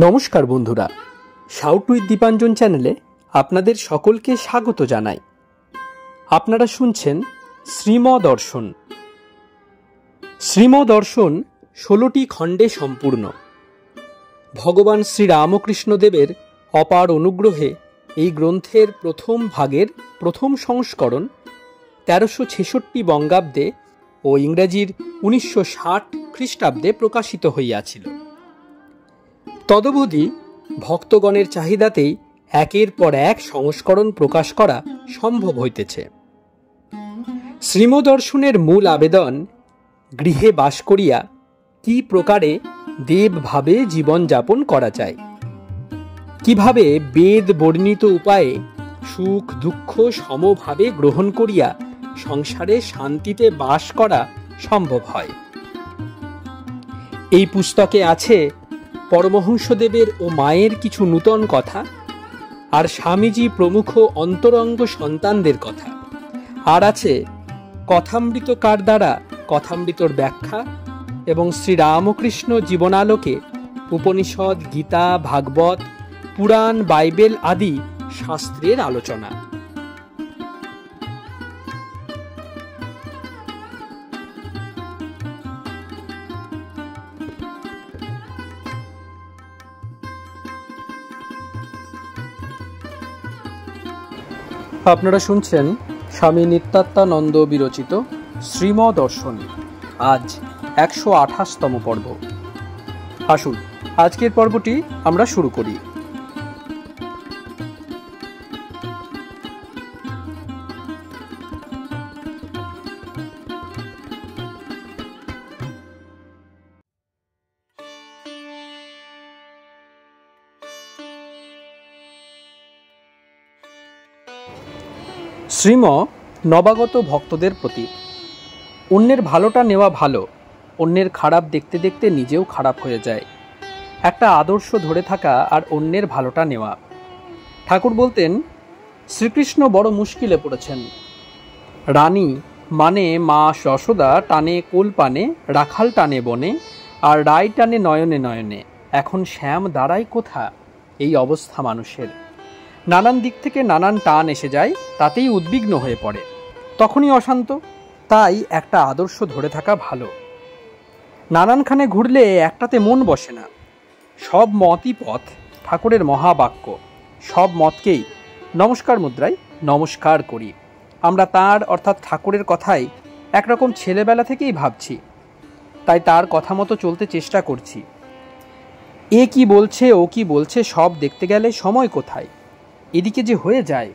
নমস্কার বন্ধুরা, shout with Dipanjan চ্যানেলে আপনাদের সকলকে স্বাগত জানাই। আপনারা শুনছেন শ্রীমদর্শন। শ্রীমদর্শন 16টি খণ্ডে সম্পূর্ণ। ভগবান শ্রীরামকৃষ্ণদেবের অপার অনুগ্রহে এই গ্রন্থের প্রথম ভাগের প্রথম সংস্করণ 1366 বঙ্গাব্দে ও ইংরেজির 1960 খ্রিস্টাব্দে প্রকাশিত হইয়াছিল। তদবধি ভক্তগণের চাহিদাতেই একের পর এক সংস্করণ প্রকাশ করা সম্ভব হইতেছে। শ্রীমদর্শনের মূল আবেদন, গৃহে বাস করিয়া কি প্রকারে দেবভাবে জীবনযাপন করা যায়, কিভাবে বেদ বর্ণিত উপায়ে সুখ দুঃখ সমভাবে গ্রহণ করিয়া সংসারে শান্তিতে বাস করা সম্ভব হয়। এই পুস্তকে আছে পরমহংসদেবের ও মায়ের কিছু নূতন কথা, আর স্বামীজি প্রমুখ অন্তরঙ্গ সন্তানদের কথা, আর আছে কথামৃতকার দ্বারা কথামৃতর ব্যাখ্যা এবং শ্রীরামকৃষ্ণ জীবনালোকে উপনিষদ, গীতা, ভাগবত, পুরাণ, বাইবেল আদি শাস্ত্রের আলোচনা। আপনারা শুনছেন স্বামী নিত্যাত্মানন্দ বিরচিত শ্রীমদর্শন, আজ 128তম পর্ব। আসুন আজকের পর্বটি আমরা শুরু করি। শ্রীম নবাগত ভক্তদের প্রতি। অন্যের ভালোটা নেওয়া ভালো, অন্যের খারাপ দেখতে দেখতে নিজেও খারাপ হয়ে যায়। একটা আদর্শ ধরে থাকা আর অন্যের ভালোটা নেওয়া। ঠাকুর বলতেন, শ্রীকৃষ্ণ বড় মুশকিলে পড়েছেন। রানী মানে মা যশোদা টানে কোল পানে, রাখাল টানে বনে, আর রায় টানে নয়নে নয়নে। এখন শ্যাম দাঁড়ায় কোথা? এই অবস্থা মানুষের। নানান দিক থেকে নানান টান এসে যায়, তাতেই উদ্বিগ্ন হয়ে পড়ে, তখনই অশান্ত। তাই একটা আদর্শ ধরে থাকা ভালো। নানানখানে ঘুরলে একটাতে মন বসে না। সব মতই পথ, ঠাকুরের মহাবাক্য। সব মতকেই নমস্কার মুদ্রায় নমস্কার করি। আমরা তার অর্থাৎ ঠাকুরের কথাই একরকম ছেলেবেলা থেকেই ভাবছি, তাই তার কথা মতো চলতে চেষ্টা করছি। এ কি বলছে, ও কি বলছে, সব দেখতে গেলে সময় কোথায়, এদিকে যে হয়ে যায়।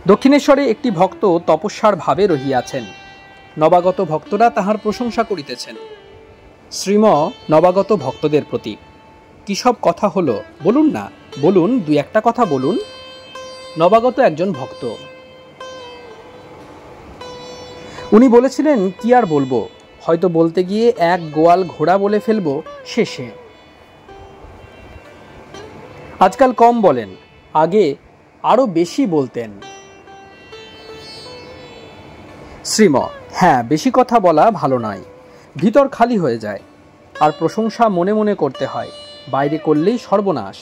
দক্ষিণেশ্বরে একটি ভক্ত তপস্যার ভাবে রহিয়াছেন। নবাগত ভক্তরা তাহার প্রশংসা করিতেছেন। শ্রীম নবাগত ভক্তদের প্রতি। কি সব কথা হলো, বলুন না, বলুন, দুই একটা কথা বলুন। নবাগত একজন ভক্ত। উনি বলেছিলেন, কি আর বলবো, হয়তো বলতে গিয়ে এক গোয়াল ঘোড়া বলে ফেলবো শেষে। আজকাল কম বলেন, আগে আরো বেশি বলতেন। শ্রীম: হ্যাঁ, বেশি কথা বলা ভালো নয়, ভিতর খালি হয়ে যায়। আর প্রশংসা মনে মনে করতে হয়, বাইরে করলেই সর্বনাশ।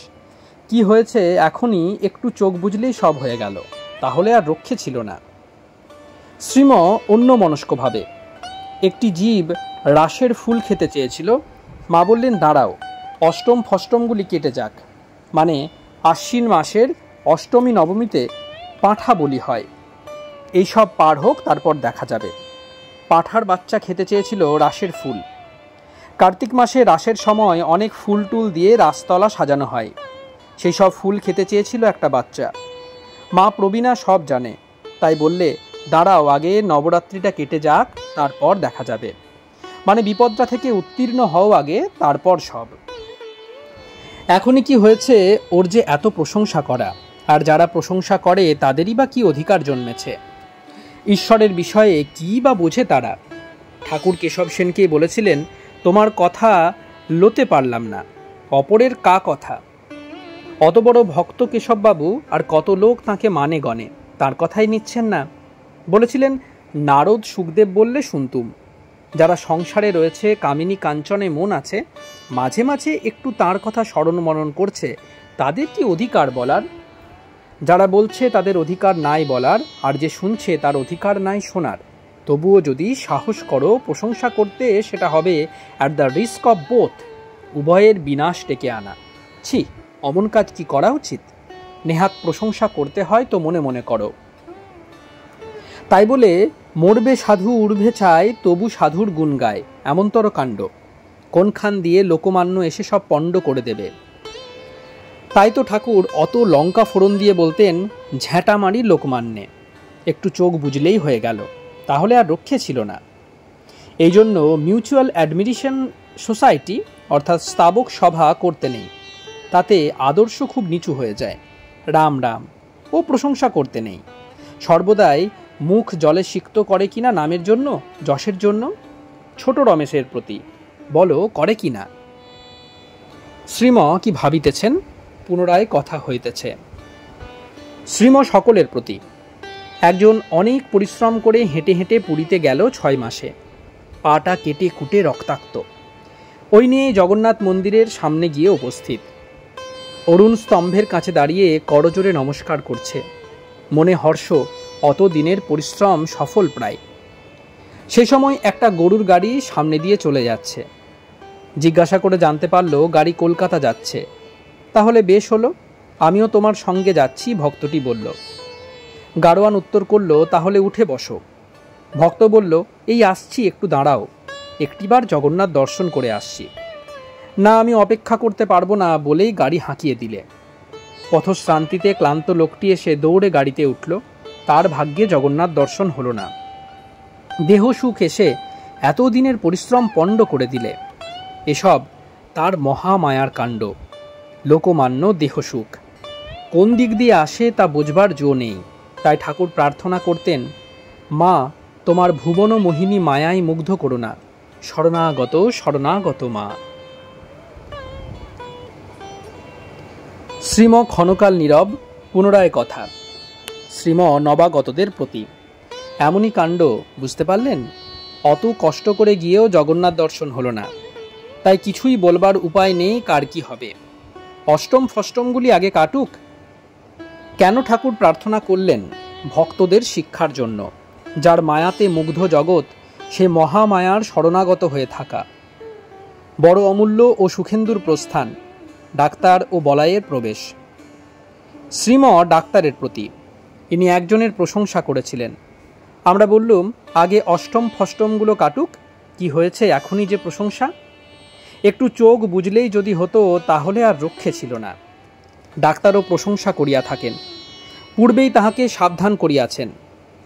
কি হয়েছে এখনই একটু চোখ বুঝলেই সব হয়ে গেল, তাহলে আর রক্ষে ছিল না। শ্রীম অন্য মনস্কভাবে। একটি জীব রাসের ফুল খেতে চেয়েছিল। মা বললেন, দাঁড়াও, অষ্টম ফষ্টমগুলি কেটে যাক। মানে আশ্বিন মাসের অষ্টমী নবমীতে পাঁঠা বলি হয়, এইসব পার হোক, তারপর দেখা যাবে। পাঁঠার বাচ্চা খেতে চেয়েছিল রাসের ফুল। কার্তিক মাসে রাসের সময় অনেক ফুল টুল দিয়ে রাসতলা সাজানো হয়, সেই সব ফুল খেতে চেয়েছিল একটা বাচ্চা। মা প্রবীণা সব জানে, তাই বললে, দাঁড়াও, আগে নবরাত্রিটা কেটে যাক, তারপর দেখা যাবে। মানে বিপদটা থেকে উত্তীর্ণ হও আগে, তারপর সব। এখনই কি হয়েছে ওর যে এত প্রশংসা করা, আর যারা প্রশংসা করে তাদেরই বা কি অধিকার জন্মেছে? ঈশ্বরের বিষয়ে কি বা বোঝে তারা? ঠাকুর কেশব সেনকে বলেছিলেন, তোমার কথা লতে পারলাম না, অপরের কা কথা। অত বড় ভক্ত কেশববাবু, আর কত লোক তাঁকে মানে গণে, তার কথাই নিচ্ছেন না। বলেছিলেন, নারদ সুখদেব বললে শুনতুম, যারা সংসারে রয়েছে, কামিনী কাঞ্চনে মন আছে, মাঝে মাঝে একটু তার কথা স্মরণ মনন করছে, তাদের কি অধিকার বলার? যারা বলছে তাদের অধিকার নাই বলার, আর যে শুনছে তার অধিকার নাই শোনার, তবুও যদি সাহস করো প্রশংসা করতে, সেটা হবে at the risk of both, উভয়ের বিনাশ ডেকে আনা। ছি, অমন কাজ কি করা উচিত? নেহাত প্রশংসা করতে হয় তো মনে মনে করো। তাই বলে মরবে সাধু উড়বে চায়, তবু সাধুর গুণ গায়, এমনতর কাণ্ড কোনখান দিয়ে লোকমান্য এসে সব পণ্ড করে দেবে। তাই তো ঠাকুর অত লঙ্কা ফোড়ন দিয়ে বলতেন, ঝ্যাঁটা মারি লোকমান্যে, একটু চোখ বুঝলেই হয়ে গেল, তাহলে আর রক্ষে ছিল না। এই জন্য মিউচুয়াল অ্যাডমিরেশন সোসাইটি অর্থাৎ স্তাবক সভা করতে নেই, তাতে আদর্শ খুব নিচু হয়ে যায়। রাম রাম ও প্রশংসা করতে নেই, সর্বদাই মুখ জলে সিক্ত করে কিনা নামের জন্য, যশের জন্য। ছোট রমেশের প্রতি বলো করে কিনা? শ্রীম কি ভাবিতেছেন? পুনরায় কথা হইতেছে। শ্রীম সকলের প্রতি। একজন অনেক পরিশ্রম করে হেঁটে হেঁটে পুরীতে গেল 6 মাসে, পাটা কেটে কুটে রক্তাক্ত। ওই নিয়ে জগন্নাথ মন্দিরের সামনে গিয়ে উপস্থিত। অরুণ স্তম্ভের কাছে দাঁড়িয়ে করজোরে নমস্কার করছে, মনে হর্ষ, অত দিনের পরিশ্রম সফল প্রায়। সেই সময় একটা গরুর গাড়ি সামনে দিয়ে চলে যাচ্ছে। জিজ্ঞাসা করে জানতে পারল গাড়ি কলকাতা যাচ্ছে। তাহলে বেশ হলো, আমিও তোমার সঙ্গে যাচ্ছি, ভক্তটি বলল। গাড়োয়ান উত্তর করল, তাহলে উঠে বসো। ভক্ত বলল, এই আসছি, একটু দাঁড়াও, একটিবার জগন্নাথ দর্শন করে আসছি। না, আমি অপেক্ষা করতে পারবো না বলেই গাড়ি হাঁকিয়ে দিলে। পথশ্রান্তিতে ক্লান্ত লোকটি এসে দৌড়ে গাড়িতে উঠল। তার ভাগ্যে জগন্নাথ দর্শন হলো না। দেহ সুখ এসে এতদিনের পরিশ্রম পণ্ড করে দিলে। এসব তার মহামায়ার কাণ্ড। লোকমান্য দেহসুখ কোন দিক দিয়ে আসে তা বোঝবার জো নেই। তাই ঠাকুর প্রার্থনা করতেন, মা তোমার ভুবন মোহিনী মায়ায় মুগ্ধ করো না, শরণাগত শরণাগত মা। শ্রীম ক্ষণকাল নীরব, পুনরায় কথা। শ্রীম নবাগতদের প্রতি। এমনই কাণ্ড, বুঝতে পারলেন? অত কষ্ট করে গিয়েও জগন্নাথ দর্শন হলো না, তাই কিছুই বলবার উপায় নেই কার কি হবে। অষ্টম ফষ্টমগুলি আগে কাটুক। কেন ঠাকুর প্রার্থনা করলেন? ভক্তদের শিক্ষার জন্য। যার মায়াতে মুগ্ধ জগৎ, সে মহামায়ার শরণাগত হয়ে থাকা। বড় অমূল্য ও সুখেন্দুর প্রস্থান, ডাক্তার ও বলাইয়ের প্রবেশ। শ্রীম ডাক্তারের প্রতি। ইনি একজনের প্রশংসা করেছিলেন। আমরা বললুম, আগে অষ্টম ফষ্টমগুলো কাটুক, কি হয়েছে এখনই যে প্রশংসা? একটু চোখ বুঝলেই যদি হতো, তাহলে আর রক্ষে ছিল না। ডাক্তারও প্রশংসা করিয়া থাকেন, পূর্বেই তাহাকে সাবধান করিয়াছেন,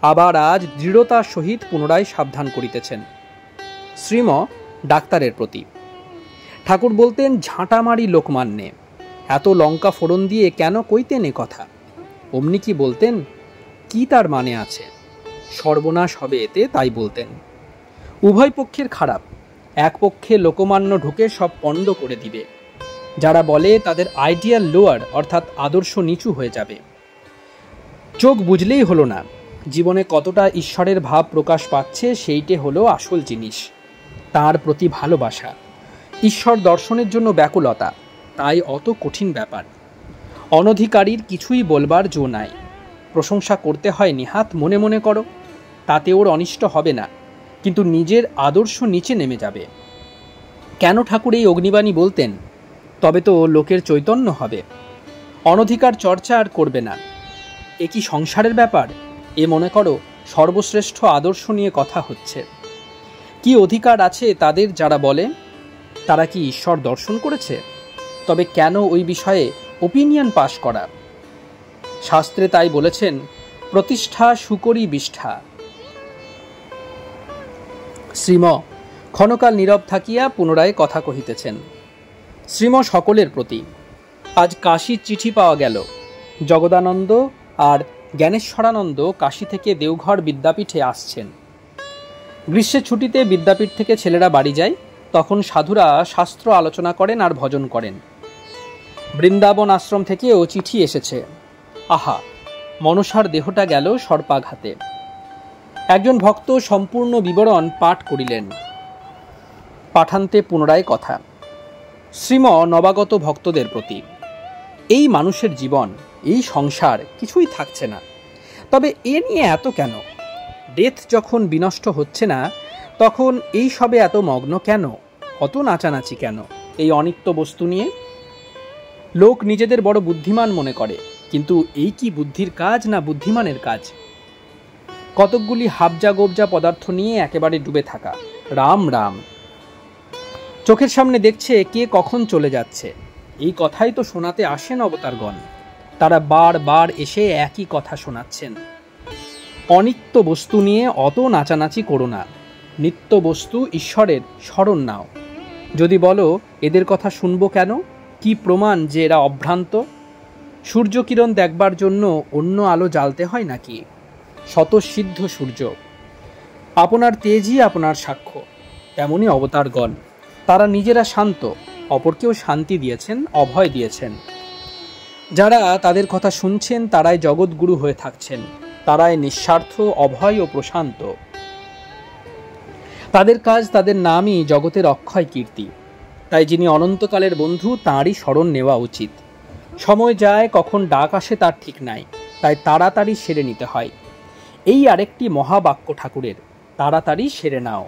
আবার আজ দৃঢ়তার সহিত পুনরায় সাবধান করিতেছেন। শ্রীম ডাক্তারের প্রতি। ঠাকুর বলতেন, ঝাঁটা মারি লোকমান্যে, এত লঙ্কা ফোড়ন দিয়ে কেন কইতেন এ কথা? অমনি কি বলতেন? কি তার মানে আছে? সর্বনাশ হবে এতে, তাই বলতেন। উভয় পক্ষের খারাপ। এক পক্ষে লোকমান্য ঢুকে সব পণ্ড করে দিবে। যারা বলে তাদের আইডিয়াল লোয়ার, অর্থাৎ আদর্শ নিচু হয়ে যাবে। চোখ বুঝলেই হলো না, জীবনে কতটা ঈশ্বরের ভাব প্রকাশ পাচ্ছে সেইটে হলো আসল জিনিস। তার প্রতি ভালোবাসা, ঈশ্বর দর্শনের জন্য ব্যাকুলতা, তাই অত কঠিন ব্যাপার। অনধিকারীর কিছুই বলবার জো নাই। প্রশংসা করতে হয় নেহাত মনে মনে করো, তাতে ওর অনিষ্ট হবে না, কিন্তু নিজের আদর্শ নিচে নেমে যাবে। কেন ঠাকুর এই অগ্নিবাণী বলতেন? তবে তো লোকের চৈতন্য হবে, অনধিকার চর্চা আর করবে না। এ কি সংসারের ব্যাপার? এ মনে করো সর্বশ্রেষ্ঠ আদর্শ নিয়ে কথা হচ্ছে। কি অধিকার আছে তাদের যারা বলে? তারা কি ঈশ্বর দর্শন করেছে? তবে কেন ওই বিষয়ে ওপিনিয়ন পাশ করা? শাস্ত্রে তাই বলেছেন, প্রতিষ্ঠা সুকরি বিষ্ঠা। শ্রীম ক্ষণকাল নীরব থাকিয়া পুনরায় কথা কহিতেছেন। শ্রীম সকলের প্রতি। আজ কাশীর চিঠি পাওয়া গেল। জগদানন্দ আর জ্ঞানেশ্বরানন্দ কাশী থেকে দেওঘর বিদ্যাপীঠে আসছেন। গ্রীষ্মের ছুটিতে বিদ্যাপীঠ থেকে ছেলেরা বাড়ি যায়, তখন সাধুরা শাস্ত্র আলোচনা করেন আর ভজন করেন। বৃন্দাবন আশ্রম থেকেও চিঠি এসেছে। আহা, মনসার দেহটা গেল সর্পাঘাতে। একজন ভক্ত সম্পূর্ণ বিবরণ পাঠ করিলেন। পাঠান্তে পুনরায় কথা। শ্রীম নবাগত ভক্তদের প্রতি, এই মানুষের জীবন, এই সংসার কিছুই থাকছে না, তবে এ নিয়ে এত কেন? ডেথ যখন বিনষ্ট হচ্ছে না, তখন এই সবে এত মগ্ন কেন? অত নাচানাচি কেন এই অনিত্য বস্তু নিয়ে? লোক নিজেদের বড় বুদ্ধিমান মনে করে, কিন্তু এই কি বুদ্ধির কাজ না বুদ্ধিমানের কাজ? কতকগুলি হাবজা গোবজা পদার্থ নিয়ে একেবারে ডুবে থাকা। রাম রাম, চোখের সামনে দেখছে কে কখন চলে যাচ্ছে। এই কথাই তো শোনাতে আসেন অবতারগণ। তারা বারবার এসে একই কথা শোনাচ্ছেন। অনিত্য বস্তু নিয়ে অত নাচানাচি করো না, নিত্য বস্তু ঈশ্বরের স্মরণ নাও। যদি বলো এদের কথা শুনবো কেন, কি প্রমাণ যে এরা অভ্রান্ত? সূর্যকিরণ দেখবার জন্য অন্য আলো জ্বালতে হয় নাকি? স্বতঃসিদ্ধ সূর্য, আপনার তেজই আপনার সাক্ষ্য। তেমনি অবতারগণ, তারা নিজেরা শান্ত, অপরকেও শান্তি দিয়েছেন, অভয় দিয়েছেন। যারা তাদের কথা শুনছেন তারাই জগৎগুরু হয়ে থাকছেন, তারাই নিঃস্বার্থ, অভয় ও প্রশান্ত। তাদের কাজ, তাদের নামই জগতের অক্ষয় কীর্তি। তাই যিনি অনন্তকালের বন্ধু, তাঁরই স্মরণ নেওয়া উচিত। সময় যায়, কখন ডাক আসে তার ঠিক নাই, তাই তাড়াতাড়ি সেরে নিতে হয়। এই আরেকটি মহাবাক্য ঠাকুরের, তাড়াতাড়ি সেরে নাও।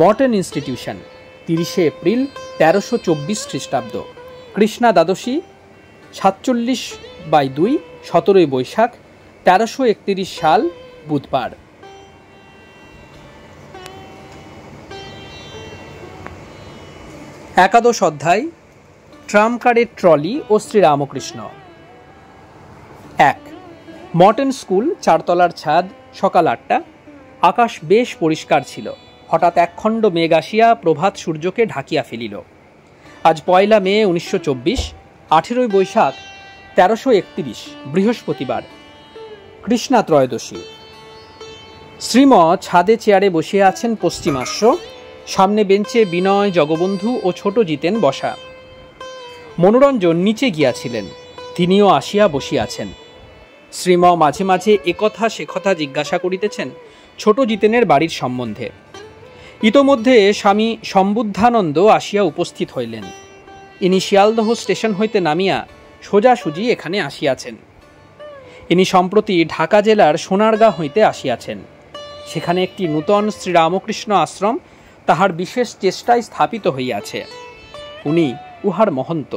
মর্টন ইনস্টিটিউশন, 30 এপ্রিল 1324 খ্রিস্টাব্দ, কৃষ্ণা দ্বাদশী 47/2, 17 বৈশাখ 1331 সাল, বুধবার। একাদশ অধ্যায়, ট্রামকারের ট্রলি ও শ্রীরামকৃষ্ণ। 1. মর্টন স্কুল, 4 তলার ছাদ, সকাল 8টা। আকাশ বেশ পরিষ্কার ছিল। হঠাৎ একখণ্ড মেঘ আসিয়া প্রভাত সূর্যকে ঢাকিয়া ফেলিল। আজ 1 মে 1924, 18 বৈশাখ 1331, বৃহস্পতিবার, কৃষ্ণা ত্রয়োদশী। শ্রীম ছাদে চেয়ারে বসিয়া আছেন পশ্চিমাশ্য। সামনে বেঞ্চে বিনয়, জগবন্ধু ও ছোট জিতেন বসা। মনোরঞ্জন নিচে গিয়াছিলেন, তিনিও আসিয়া বসিয়াছেন। শ্রীম মাঝে মাঝে একথা সে কথা জিজ্ঞাসা করিতেছেন ছোট জিতেনের বাড়ির সম্বন্ধে। ইতোমধ্যে স্বামী সম্বুদ্ধানন্দ আসিয়া উপস্থিত হইলেন। ইনি শিয়ালদহ স্টেশন হইতে নামিয়া সোজাসুজি এখানে আসিয়াছেন। ইনি সম্প্রতি ঢাকা জেলার সোনারগাঁ হইতে আসিয়াছেন। সেখানে একটি নূতন শ্রীরামকৃষ্ণ আশ্রম তাহার বিশেষ চেষ্টায় স্থাপিত হইয়াছে। উনি উহার মহন্ত।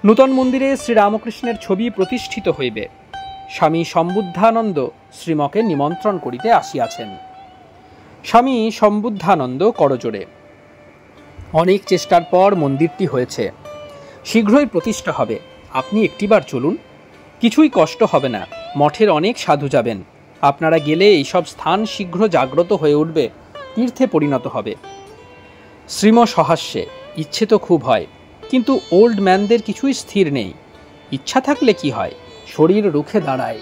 নূতন মন্দিরে শ্রীরামকৃষ্ণের ছবি প্রতিষ্ঠিত হইবে। স্বামী সম্বুদ্ধানন্দ শ্রীমকে নিমন্ত্রণ করিতে আসিয়াছেন। স্বামী সম্বুদ্ধানন্দ করজোড়ে। অনেক চেষ্টার পর মন্দিরটি হয়েছে, শীঘ্রই প্রতিষ্ঠা হবে। আপনি একটিবার চলুন, কিছুই কষ্ট হবে না। মঠের অনেক সাধু যাবেন। আপনারা গেলে এইসব স্থান শীঘ্র জাগ্রত হয়ে উঠবে, তীর্থে পরিণত হবে। শ্রীম সহাস্যে, ইচ্ছে তো খুব হয়, কিন্তু ওল্ড ম্যানদের কিছুই স্থির নেই। ইচ্ছা থাকলে কি হয়, শরীর রুখে দাঁড়ায়।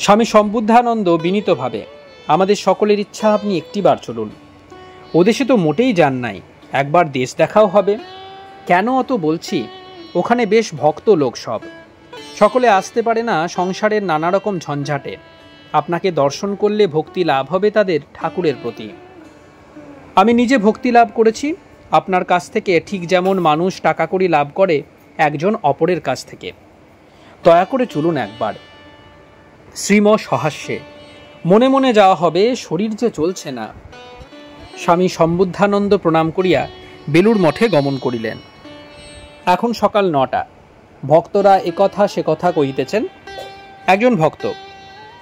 স্বামী সম্বুদ্ধানন্দ বিনীতভাবে, আমাদের সকলের ইচ্ছা আপনি একটিবার চলুন। ওদেশে তো মোটেই যান নাই, একবার দেশ দেখাও হবে। কেন অত বলছি, ওখানে বেশ ভক্ত লোক, সব সকলে আসতে পারে না সংসারের নানা রকম ঝঞ্ঝাটে। আপনাকে দর্শন করলে ভক্তি লাভ হবে তাদের ঠাকুরের প্রতি। আমি নিজে ভক্তি লাভ করেছি আপনার কাছ থেকে, ঠিক যেমন মানুষ টাকা কড়ি লাভ করে একজন অপরের কাছ থেকে। দয়া করে চলুন একবার। শ্রীম সহাস্যে, মনে মনে যাওয়া হবে, শরীর যে চলছে না। স্বামী সম্বুদ্ধানন্দ প্রণাম করিয়া বেলুড় মঠে গমন করিলেন। এখন সকাল 9টা। ভক্তরা একথা সে কথা কহিতেছেন। একজন ভক্ত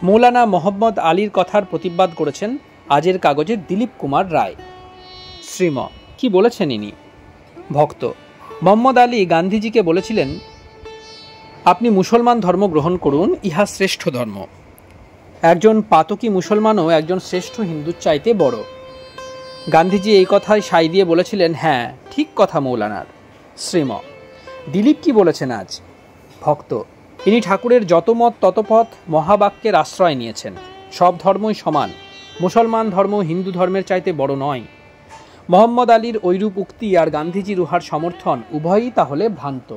মৌলানা মোহাম্মদ আলীর কথার প্রতিবাদ করেছেন আজের কাগজে দিলীপ কুমার রায়। শ্রীম, কি বলেছেন ইনি? ভক্ত, মোহাম্মদ আলী গান্ধীজিকে বলেছিলেন, আপনি মুসলমান ধর্ম গ্রহণ করুন, ইহা শ্রেষ্ঠ ধর্ম। একজন পাতকি মুসলমানও একজন শ্রেষ্ঠ হিন্দুর চাইতে বড়। গান্ধীজি এই কথায় সাই দিয়ে বলেছিলেন, হ্যাঁ ঠিক কথা মৌলানার। শ্রীম, দিলীপ কি বলেছেন আজ? ভক্ত, ইনি ঠাকুরের যত মত তত পথ মহাবাক্যের আশ্রয় নিয়েছেন। সব ধর্মই সমান, মুসলমান ধর্ম হিন্দু ধর্মের চাইতে বড় নয়। মোহাম্মদ আলীর ঐরূপ উক্তি আর গান্ধীজির উহার সমর্থন, উভয়ই তাহলে ভ্রান্ত।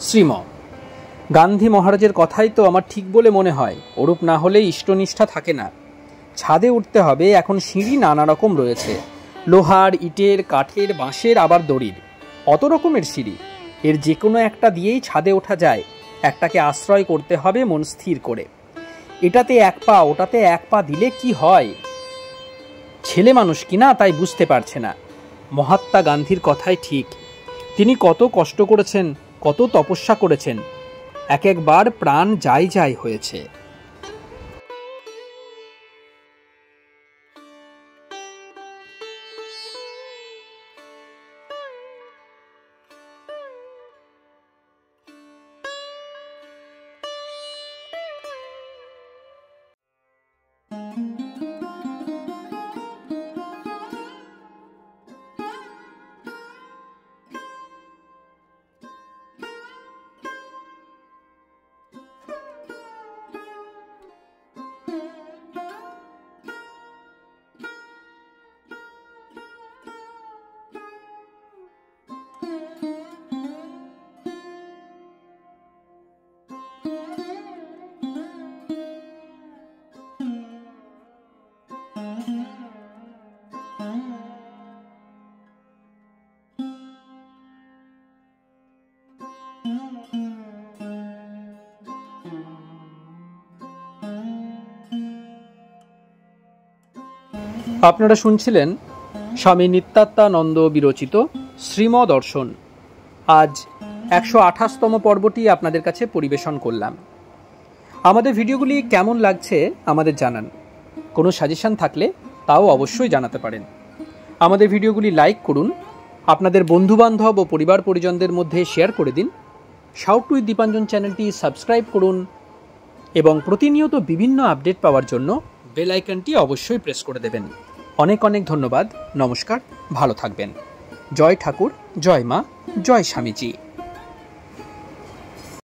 শ্রীম, গান্ধী মহারাজের কথাই তো আমার ঠিক বলে মনে হয়। ওরূপ না হলে ইষ্টনিষ্ঠা থাকে না। ছাদে উঠতে হবে, এখন সিঁড়ি নানা রকম রয়েছে, লোহার, ইটের, কাঠের, বাঁশের, আবার দড়ির, অত রকমের সিঁড়ি। এর যে কোনো একটা দিয়েই ছাদে ওঠা যায়। একটাকে আশ্রয় করতে হবে মন স্থির করে। এটাতে এক পা, ওটাতে এক পা দিলে কি হয়? ছেলে মানুষ কিনা তাই বুঝতে পারছে না। মহাত্মা গান্ধীর কথাই ঠিক। তিনি কত কষ্ট করেছেন, কত তপস্যা করেছেন, এক একবার প্রাণ যাই যাই হয়েছে। আপনারা শুনছিলেন স্বামী নিত্যাত্মানন্দ বিরচিত শ্রীমদর্শন। আজ 128তম পর্বটি আপনাদের কাছে পরিবেশন করলাম। আমাদের ভিডিওগুলি কেমন লাগছে আমাদের জানান। কোনো সাজেশন থাকলে তাও অবশ্যই জানাতে পারেন। আমাদের ভিডিওগুলি লাইক করুন, আপনাদের বন্ধুবান্ধব ও পরিবার পরিজনদের মধ্যে শেয়ার করে দিন। শাউট উইথ দীপাঞ্জন চ্যানেলটি সাবস্ক্রাইব করুন এবং প্রতিনিয়ত বিভিন্ন আপডেট পাওয়ার জন্য বেল আইকনটি অবশ্যই প্রেস করে দেবেন। অনেক অনেক ধন্যবাদ। নমস্কার, ভালো থাকবেন। জয় ঠাকুর, জয় মা, জয় স্বামীজি।